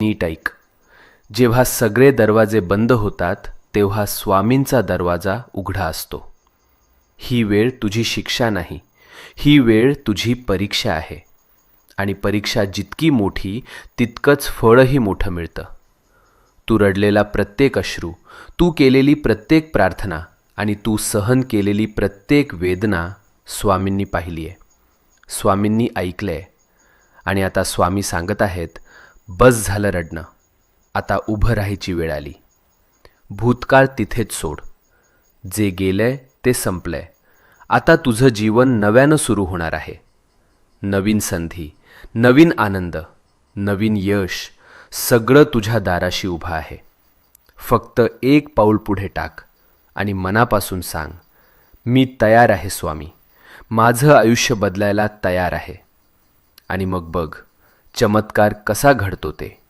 नीट ऐक. जेव्हा सगळे दरवाजे बंद होतात तेव्हा स्वामींचा दरवाजा उघडा असतो. ही वेळ तुझी शिक्षा नाही, ही वेळ तुझी परीक्षा आहे. आणि परीक्षा जितकी मोठी तितकंच फळही मोठं मिळतं. तू रडलेला प्रत्येक अश्रू, तू केलेली प्रत्येक प्रार्थना आणि तू सहन केलेली प्रत्येक वेदना स्वामींनी पाहिली आहे, स्वामींनी ऐकलं आहे. आणि आता स्वामी सांगत आहेत, बस झालं रडणं, आता उभं राहायची वेळ आली. भूतकाळ तिथेच सोड. जे गेलंय ते संपलंय. आता तुझं जीवन नव्यानं सुरू होणार आहे. नवीन संधी, नवीन आनंद, नवीन यश, सगळं तुझ्या दाराशी उभं आहे. फक्त एक पाऊल पुढे टाक आणि मनापासून सांग, मी तयार आहे स्वामी, माझं आयुष्य बदलायला तयार आहे. आणि मग बघ चमत्कार कसा घडतो ते.